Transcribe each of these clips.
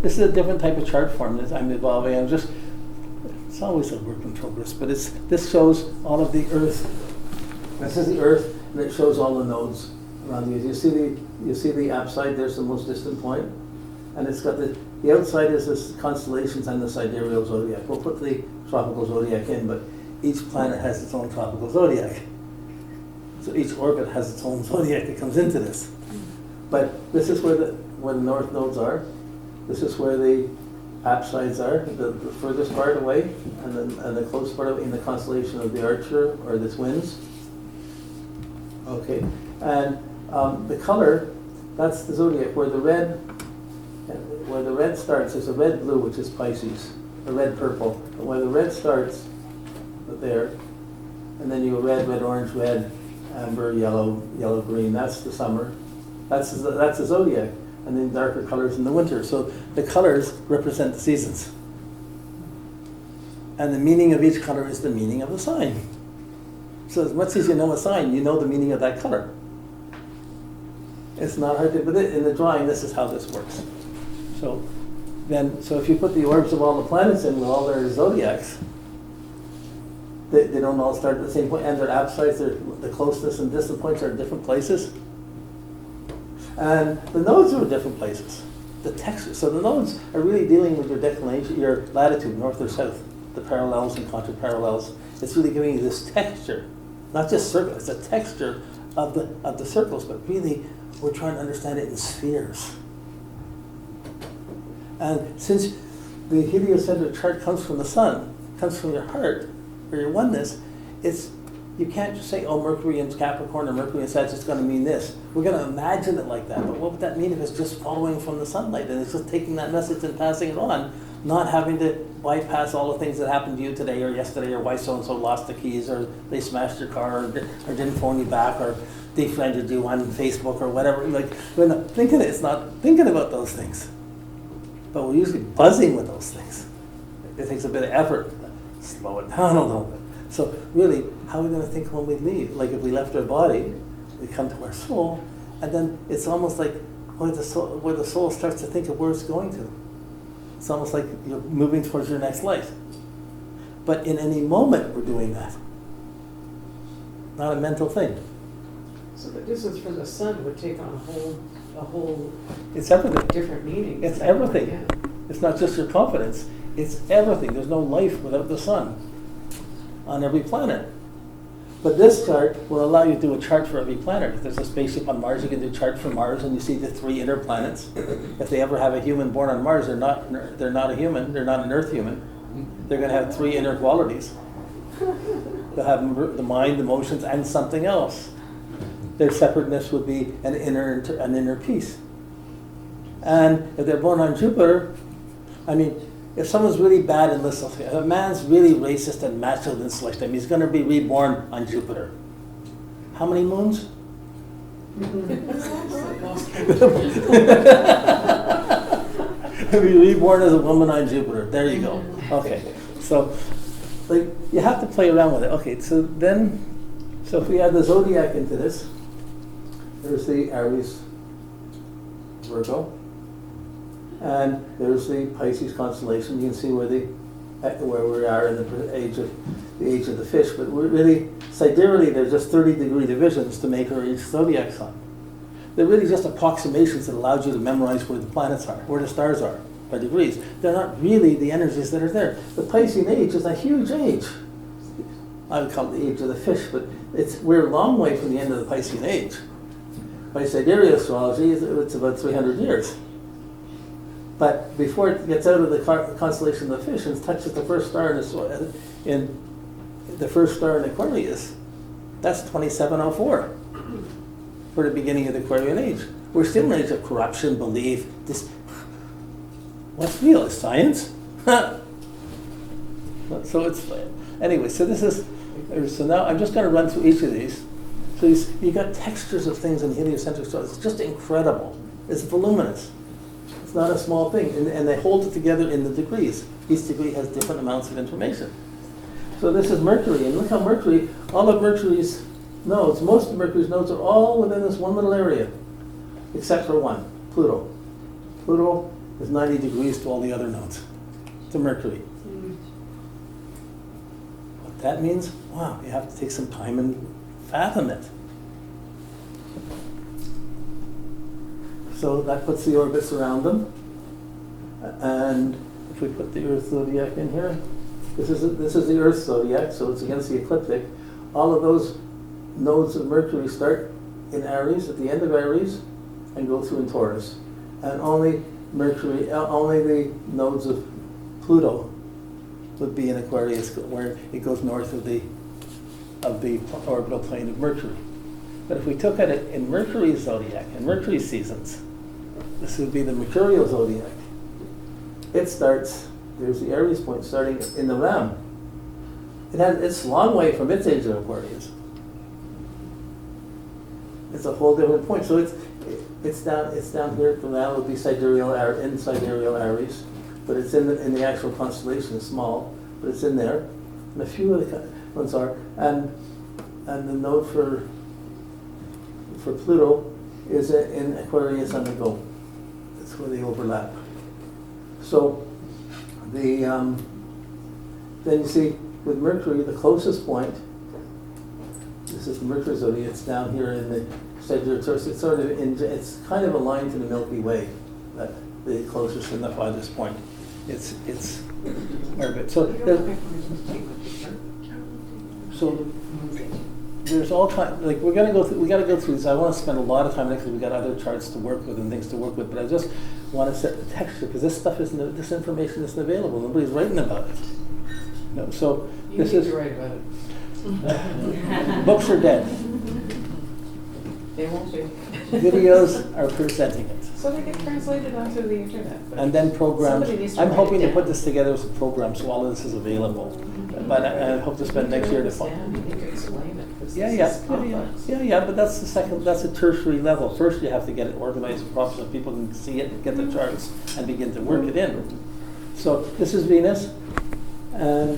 this is a different type of chart form that I'm evolving. It's always a work in progress, but this shows all of the Earth. This is the Earth, and it shows all the nodes around you. You see the apside, there's the most distant point, and it's got the outside is the constellations and the sidereal zodiac. We'll put the tropical zodiac in, but each planet has its own tropical zodiac. So each orbit has its own zodiac that comes into this. But this is where the north nodes are. This is where the apsides are, the furthest part away, and the closest part away in the constellation of the Archer or the Twins. Okay, and the color, that's the zodiac. Where the red starts is a red blue, which is Pisces, a red purple. And where the red starts, there, and then you red, orange, red, amber, yellow, green. That's the summer. That's the zodiac, and then darker colors in the winter. So the colors represent the seasons, and the meaning of each color is the meaning of the sign. So as much as you know a sign, you know the meaning of that color. It's not hard to, but in the drawing, this is how this works. So if you put the orbs of all the planets in with all their zodiacs, they don't all start at the same point, and their apsides, the closeness and distant points are at different places. And the nodes are at different places. The texture. So the nodes are really dealing with your declination, your latitude, north or south, the parallels and contraparallels. It's really giving you this texture, not just circles. It's a texture of the circles, but really we're trying to understand it in spheres. And since the heliocentric chart comes from the sun, comes from your heart, or your oneness, you can't just say, oh, Mercury in Capricorn or Mercury in Sagittarius is going to mean this. We're going to imagine it like that, but what would that mean if it's just following from the sunlight and it's just taking that message and passing it on, not having to bypass all the things that happened to you today or yesterday, or why so-and-so lost the keys, or they smashed your car, or didn't phone you back, or defriended you on Facebook or whatever. Like, we're not thinking it's not thinking about those things, but we're usually buzzing with those things. It takes a bit of effort to slow it down a little bit. So really, how are we going to think when we leave? Like if we left our body, we come to our soul, and then it's almost like where the soul starts to think of where it's going to. It's almost like you're moving towards your next life. But in any moment, we're doing that. Not a mental thing. So the distance from the sun would take on a whole it's everything. Different meaning. It's everything. Yeah. It's not just your confidence. It's everything. There's no life without the sun on every planet. But this chart will allow you to do a chart for every planet. If there's a spaceship on Mars, you can do a chart for Mars, and you see the 3 inner planets. If they ever have a human born on Mars, they're not a human. They're not an Earth human. They're going to have 3 inner qualities. They'll have the mind, emotions, and something else. Their separateness would be an inner peace. And if they're born on Jupiter, if someone's really bad and listless, if a man's really racist and macho and select him, he's going to be reborn on Jupiter. How many moons? He'll be reborn as a woman on Jupiter. There you go. Okay. So you have to play around with it. Okay, so if we add the zodiac into this, there's the Aries, Virgo. And there's the Pisces constellation. You can see where we are in the age of the fish. But we're really sidereally, there's just 30-degree divisions to make each zodiac sign. They're really just approximations that allows you to memorize where the planets are, where the stars are by degrees. They're not really the energies that are there. The Piscean age is a huge age. I would call it the age of the fish, but we're a long way from the end of the Piscean age. By sidereal astrology, it's about 300 years. But before it gets out of the constellation of the fish and touches the first star in the first star in Aquarius, that's 2704 for the beginning of the Aquarian age. We're still in an age of corruption, belief. What's real? Is science? So it's anyway. So now I'm just going to run through each of these. So you got textures of things in heliocentric astrology. It's just incredible. It's voluminous. Not a small thing, and they hold it together in the degrees. Each degree has different amounts of information. So this is Mercury, and look how all of Mercury's nodes, most of Mercury's nodes are all within this one little area, except for one, Pluto. Pluto is 90 degrees to all the other nodes, to Mercury. What that means, wow, you have to take some time and fathom it. So that puts the orbits around them. And if we put the Earth zodiac in here, this is the Earth zodiac, so it's against the ecliptic. All of those nodes of Mercury start in Aries, at the end of Aries, and go through in Taurus. And only Mercury, only the nodes of Pluto would be in Aquarius, where it goes north of the orbital plane of Mercury. But if we took it in Mercury's zodiac, in Mercury's seasons, this would be the mercurial zodiac. It starts, there's the Aries point starting in the Ram. It's a long way from its age of Aquarius. It's a whole different point. So it's down here. The Ram would be sidereal Aries, but it's in the actual constellation. It's small, but it's in there. And a few of the ones are, and the node for Pluto is in Aquarius on the go. That's where they overlap. So then you see with Mercury, the closest point, this is the Mercury zodiac, it's down here in the Sagittarius. It's sort of it's kind of aligned to the Milky Way, that the closest and the farthest point. It's orbit. So there's all kind, like we got to go through this. I want to spend a lot of time next because we got other charts to work with and things to work with, but I just want to set the texture because this information isn't available. Nobody's writing about it. No, so You this need is to write about it. books are dead. They won't be. Videos are presenting it. So they get translated onto the internet. But And then programs. somebody needs to I'm write hoping it to put down. this together as a program so all of this is available. But I hope to spend next year to understand. You need to explain it, 'cause Yeah, this yeah, is complex. but that's a tertiary level. First you have to get it organized properly so people can see it, get the charts, and begin to work it in. So this is Venus, and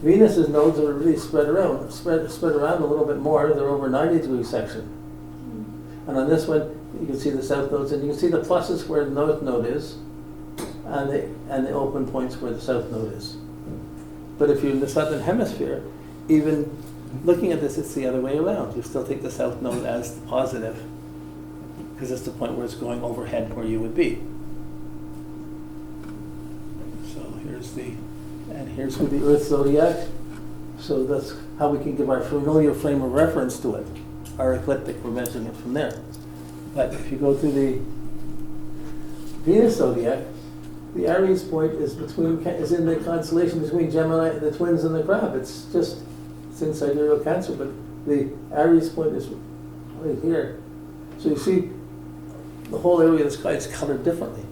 Venus's nodes are really spread around a little bit more. They're over 90-degree section. And on this one, you can see the south nodes, and you can see the pluses where the north node is, and the open points where the south node is. But if you're in the southern hemisphere, even looking at this, it's the other way around. You still take the south node as the positive, because it's the point where it's going overhead where you would be. So here's with the Earth zodiac. So that's how we can give our familiar frame of reference to it. Our ecliptic, we're measuring it from there. But if you go to the Venus zodiac, the Aries point is in the constellation between Gemini, the Twins, and the Crab. It's in sidereal Cancer, but the Aries point is right here. So you see, the whole area of the sky is colored differently.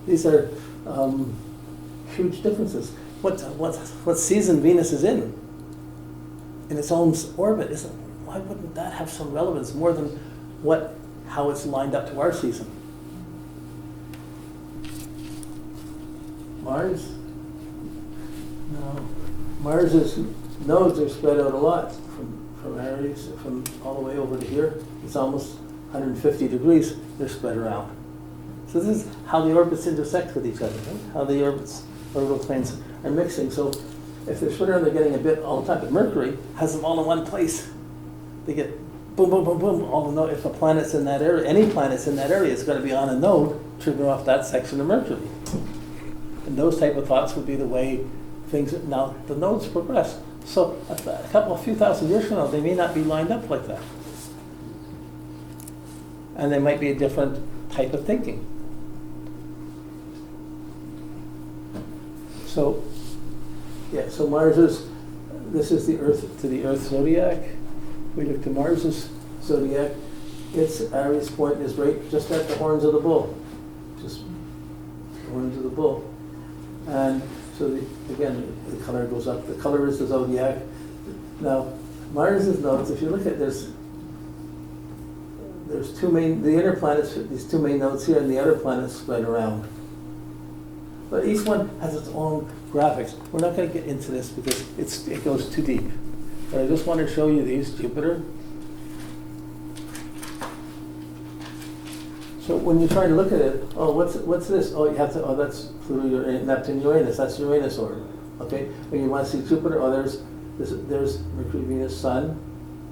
These are huge differences. What season Venus is in its own orbit isn't. Why wouldn't that have some relevance more than how it's lined up to our season? Mars? No. Mars's nodes are spread out a lot from Aries, from all the way over to here. It's almost 150 degrees. They're spread around. So this is how the orbits intersect with each other, right? How the orbital planes are mixing. So if they're spread around, they're getting a bit all the time. But Mercury has them all in one place. They get boom, boom, boom, boom. All the if a planet's in that area, any planet's in that area, it's going to be on a node trigger off that section of Mercury. And those type of thoughts would be the way things. Now the nodes progress. So a few thousand years from now, they may not be lined up like that, and they might be a different type of thinking. So, yeah. So this is the Earth zodiac. We look to Mars's zodiac. Its Aries point is right just at the horns of the bull. Just the horns of the bull. And so again, the color goes up. The color is the zodiac. Now, Mars's nodes, if you look at this, there's the inner planets, these two main nodes here, and the outer planets spread around. But each one has its own graphics. We're not going to get into this because it goes too deep. But I just want to show you these, Jupiter. So So when you're trying to look at it, oh, what's this? Oh, you have to, oh, that's Pluto, Neptune, Uranus, that's Uranus order. Okay? When you want to see Jupiter, oh, there's Mercury, Venus, Sun,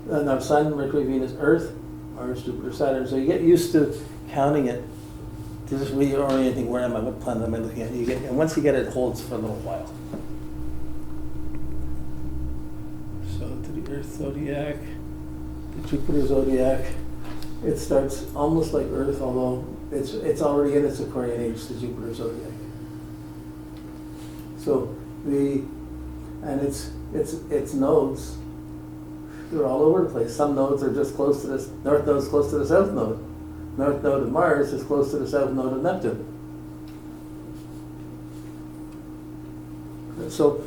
Sun, Mercury, Venus, Earth, Mars, Jupiter, Saturn. So you get used to counting it, to just reorienting where am I, what planet am I looking at. And once you get it, it holds for a little while. So to the Earth zodiac, the Jupiter zodiac, it starts almost like Earth, although it's already in its Aquarian age, the Jupiter zodiac. So its nodes, they're all over the place. Some nodes are just close to this, north node's close to the south node. North node of Mars is close to the south node of Neptune. So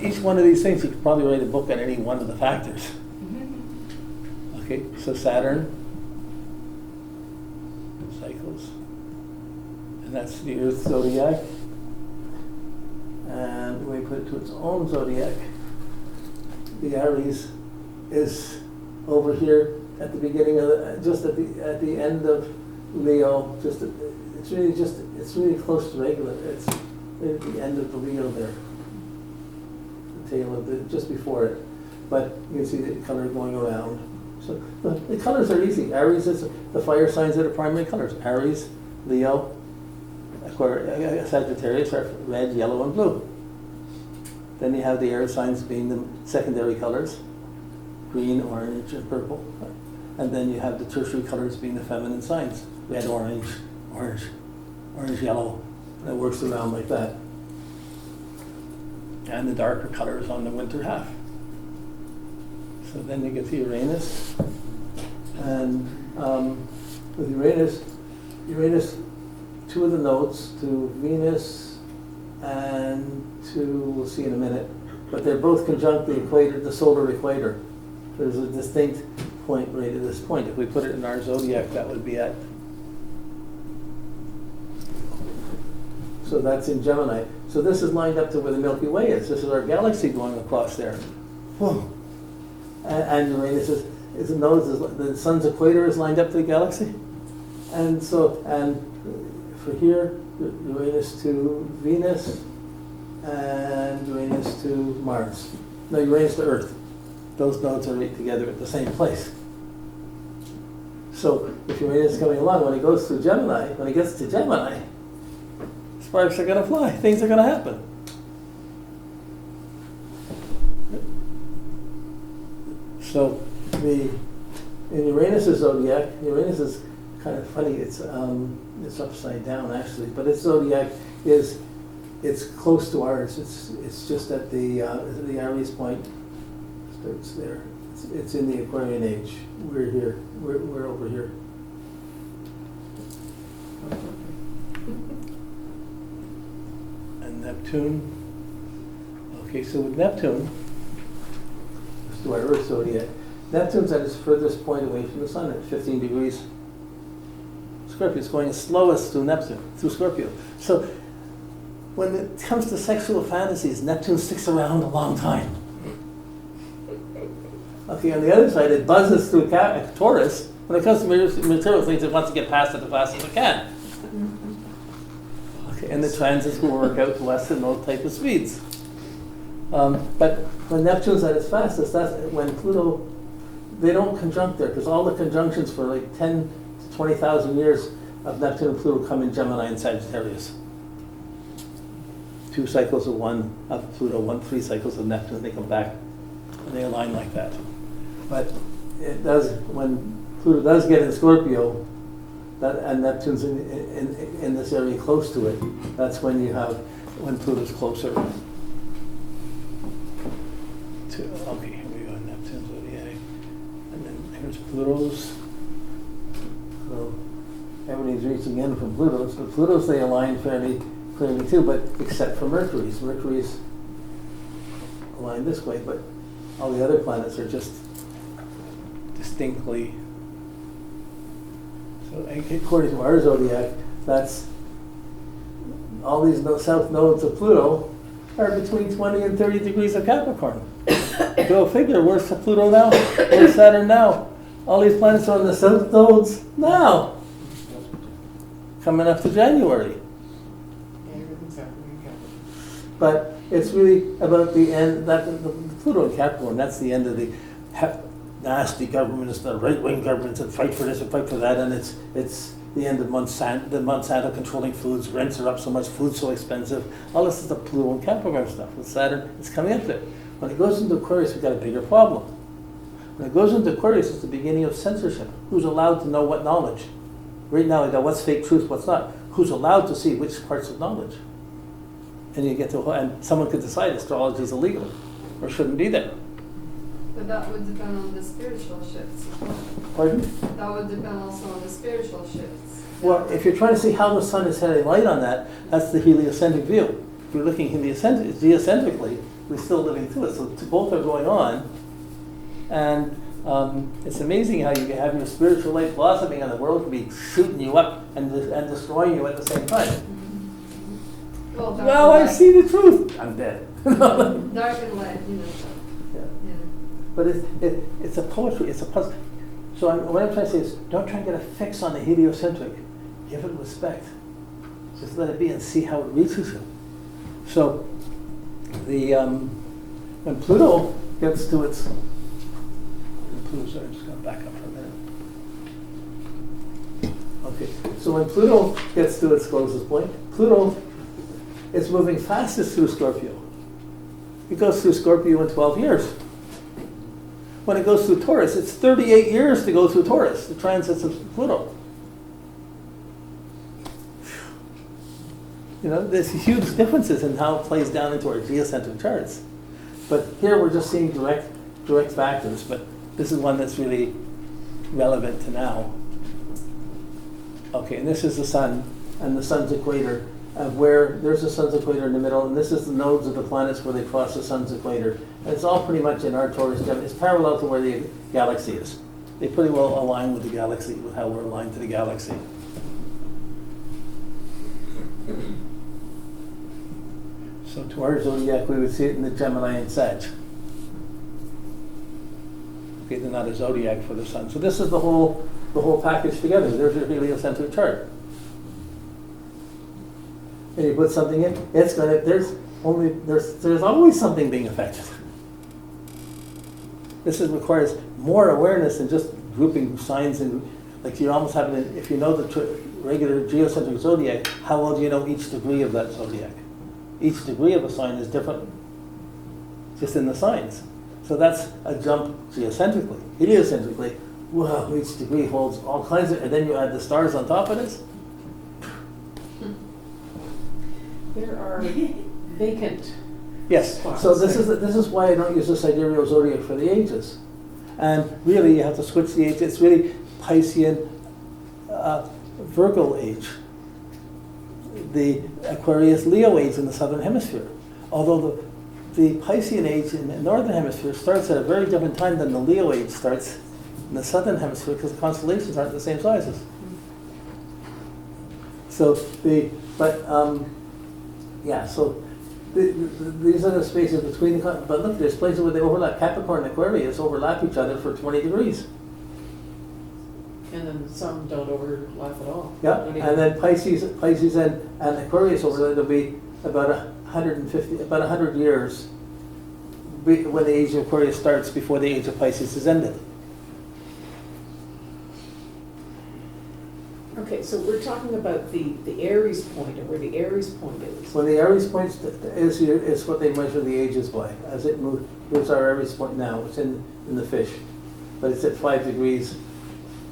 each one of these things, you could probably write a book on any one of the factors. Okay, so Saturn cycles, and that's the Earth zodiac. And when we put it to its own zodiac, the Aries is over here at the beginning of just at the end of Leo. It's really close to regular. It's at the end of the Leo there, the tail of just before it. But you can see the color going around. So the colors are easy. Aries is the fire signs that are primary colors. Aries, Leo, Aquarius, Sagittarius are red, yellow, and blue. Then you have the air signs being the secondary colors, green, orange, and purple. And then you have the tertiary colors being the feminine signs, red, orange, yellow. And it works around like that. And the darker colors on the winter half. So then you get to Uranus. And with Uranus, two of the nodes, to Venus and to, we'll see in a minute, but they're both conjunct the equator, the solar equator. There's a distinct point right at this point. If we put it in our zodiac, that would be at, so that's in Gemini. So this is lined up to where the Milky Way is. This is our galaxy going across there. Whoa. And Uranus is the sun's equator is lined up to the galaxy. And so, and for here, Uranus to Venus, and Uranus to Mars. No, Uranus to Earth. Those nodes are right together at the same place. So if Uranus is coming along, when he goes through Gemini, when he gets to Gemini, sparks are going to fly. Things are going to happen. So in Uranus' zodiac, Uranus is kind of funny. It's upside down actually, but its zodiac it's close to ours. It's just at the Aries point. Starts there. It's in the Aquarian age. We're here. We're over here. And Neptune. Okay, so with Neptune, let's do our Earth zodiac. Neptune's at its furthest point away from the Sun at 15 degrees. Scorpio is going slowest through Neptune, through Scorpio. So when it comes to sexual fantasies, Neptune sticks around a long time. Okay, on the other side, it buzzes through Taurus. When it comes to material things, it wants to get past it as fast as it can. Okay, and the transits will work out to us in those type of speeds. But when Neptune's at its fastest, that's when Pluto, they don't conjunct there, because all the conjunctions for like 10 to 20,000 years of Neptune and Pluto come in Gemini and Sagittarius. 2 cycles of one of Pluto, 3 cycles of Neptune, they come back and they align like that. But it does, when Pluto does get in Scorpio, and Neptune's in this area close to it, that's when you have, when Pluto's closer to, okay, here we go, Neptune's zodiac. And then here's Pluto's. So everything's reaching in from Pluto's, but Pluto's they align fairly clearly too, but except for Mercury's. Mercury's aligned this way, but all the other planets are just distinctly. So according to our zodiac, that's all these south nodes of Pluto are between 20 and 30 degrees of Capricorn. Go figure, where's Pluto now? Where's Saturn now? All these planets are on the south nodes now. coming up to January. Yeah, everything's happening in Capricorn. But it's really about the end, the Pluto in Capricorn, that's the end of the nasty governments, the right-wing governments that fight for this and fight for that, and it's the end of Monsanto controlling foods, rents are up so much, food's so expensive, all this is the Pluto and Capricorn stuff. With Saturn, it's coming up there. When it goes into Aquarius, we've got a bigger problem. When it goes into Aquarius, it's the beginning of censorship. Who's allowed to know what knowledge? Right now, we got what's fake truth, what's not. Who's allowed to see which parts of knowledge? And you get to, and someone could decide astrology is illegal or shouldn't be there. But that would depend on the spiritual shifts as well. Pardon? That would depend also on the spiritual shifts. Well, if you're trying to see how the sun is shedding light on that, that's the heliocentric view. If you're looking geocentrically, we're still living through it. So both are going on. And it's amazing how you can have your spiritual light blossoming and the world can be shooting you up and destroying you at the same time. Well, I see the truth. I'm dead. dark and light, you know. Yeah. Yeah. But it's a poetry, it's a puzzle. So what I'm trying to say is, don't try and get a fix on the heliocentric. Give it respect. Just let it be and see how it reaches you. So when Pluto gets to its, sorry, I'm just going to back up for a minute. Okay, so when Pluto gets to its closest point, Pluto is moving fastest through Scorpio. It goes through Scorpio in 12 years. When it goes through Taurus, it's 38 years to go through Taurus, the transits of Pluto. You know, there's huge differences in how it plays down into our geocentric charts. But here we're just seeing direct factors, but this is one that's really relevant to now. Okay, and this is the sun and the sun's equator, where there's the sun's equator in the middle, and this is the nodes of the planets where they cross the sun's equator. And it's all pretty much in our Taurus gem. It's parallel to where the galaxy is. They pretty well align with the galaxy, with how we're aligned to the galaxy. So to our zodiac, we would see it in the Gemini and Sag. Okay, they're not a zodiac for the sun. So this is the whole package together. There's your heliocentric chart. And you put something in, it's gonna. There's always something being affected. This requires more awareness than just grouping signs and like you almost have it. If you know the regular geocentric zodiac, how well do you know each degree of that zodiac? Each degree of a sign is different, just in the signs. So that's a jump geocentrically. Heliocentrically, wow, each degree holds all kinds of, and then you add the stars on top of this. There are vacant. Yes. spots So this there. is why I don't use the sidereal zodiac for the ages. And really, you have to switch the age. It's really Piscean, Virgo age. The Aquarius Leo age in the southern hemisphere. Although the Piscean age in the northern hemisphere starts at a very different time than the Leo age starts in the southern hemisphere because the constellations aren't the same sizes. So these are the spaces between the, but look, there's places where they overlap. Capricorn and Aquarius overlap each other for 20 degrees. And then some don't overlap at all. Yeah, Don't even- and then Pisces and Aquarius overlap, it'll be about 100 years when the age of Aquarius starts before the age of Pisces is ended. Okay, so we're talking about the Aries point, or where the Aries point is. When the Aries point is what they measure the ages by. As it moves, here's our Aries point now. It's in the fish, but it's at 5 degrees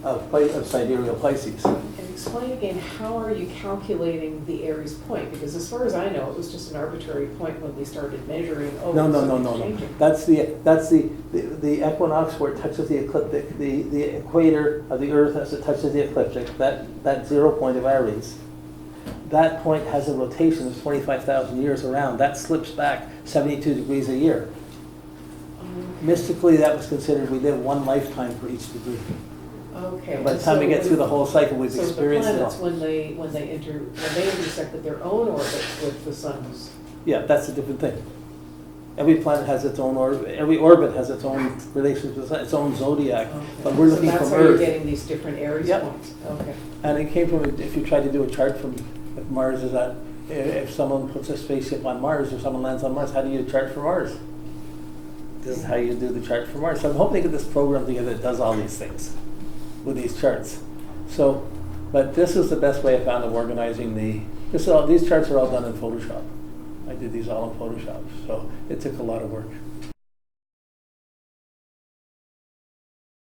of sidereal Pisces. And explain again, how are you calculating the Aries point? Because as far as I know, it was just an arbitrary point when we started measuring. Oh, No. something's changing. That's the equinox where it touches the ecliptic. The equator of the Earth as it touches the ecliptic. That 0 point of Aries. That point has a rotation of 25,000 years around. That slips back 72 degrees a year. Mystically, that was considered we live one lifetime for each degree. Okay. And by the time we get through the whole cycle, we've experienced it all. So the planets, when they intersect with their own orbit with the sun's. Yeah, that's a different thing. Every planet has its own orbit. Every orbit has its own relationship with its own zodiac. But we're looking So that's from how you're Earth. getting these different Aries Yep. points, okay. And it came from, if you try to do a chart from, if Mars is at, if someone puts a spaceship on Mars or someone lands on Mars, how do you chart for Mars? This is how you do the chart for Mars. So I'm hoping to get this program together that does all these things with these charts. So, but this is the best way I found of organizing these charts are all done in Photoshop. I did these all in Photoshop, so it took a lot of work.